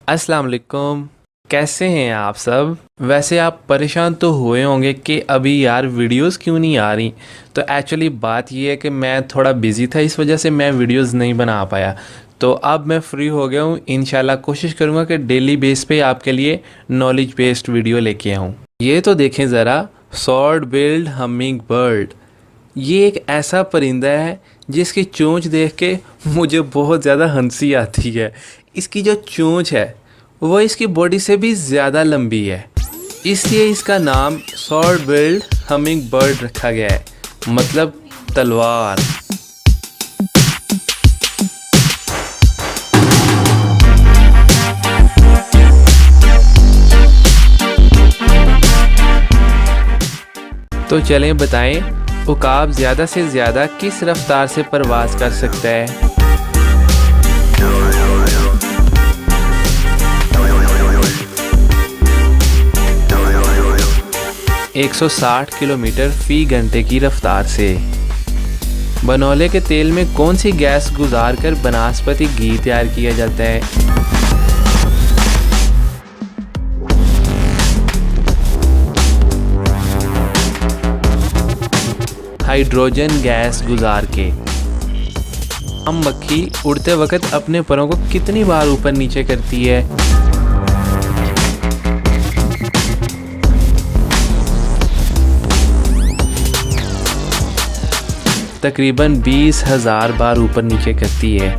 अस्सलाम वालेकुम। कैसे हैं आप सब? वैसे आप परेशान तो हुए होंगे कि अभी यार वीडियोस क्यों नहीं आ रही। तो एक्चुअली बात ये है कि मैं थोड़ा बिज़ी था, इस वजह से मैं वीडियोस नहीं बना पाया। तो अब मैं फ्री हो गया हूँ, इंशाल्लाह कोशिश करूँगा कि डेली बेस पे आपके लिए नॉलेज बेस्ड वीडियो लेके आऊँ। ये तो देखें ज़रा, सॉर्ड बिल्ड हमिंग बर्ड। ये एक ऐसा परिंदा है जिसकी चोंच देख के मुझे बहुत ज़्यादा हंसी आती है। इसकी जो चोंच है वो इसकी बॉडी से भी ज़्यादा लंबी है, इसलिए इसका नाम सॉर्ड बिल्ड हमिंग बर्ड रखा गया है, मतलब तलवार। तो चलें बताएं, उकाब ज़्यादा से ज़्यादा किस रफ्तार से परवाज़ कर सकता है? 160 किलोमीटर फ़ी घंटे की रफ्तार से। बनौले के तेल में कौन सी गैस गुजार कर वनस्पति घी तैयार किया जाता है? हाइड्रोजन गैस गुजार के। हम मक्खी उड़ते वक्त अपने परों को कितनी बार ऊपर नीचे करती है? तकरीबन 20,000 बार ऊपर नीचे करती है।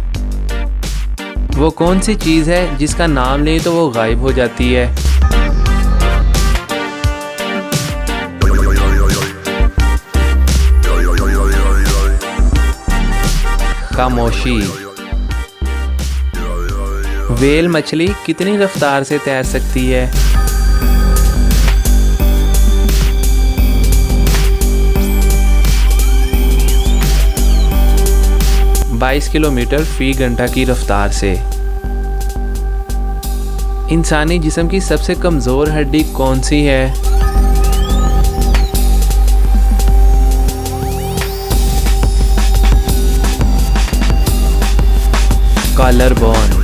वो कौन सी चीज़ है जिसका नाम लें तो वो गायब हो जाती है? खामोशी। व्हेल मछली कितनी रफ्तार से तैर सकती है? 22 किलोमीटर फ़ी घंटा की रफ्तार से। इंसानी जिस्म की सबसे कमज़ोर हड्डी कौन सी है? Collar bone.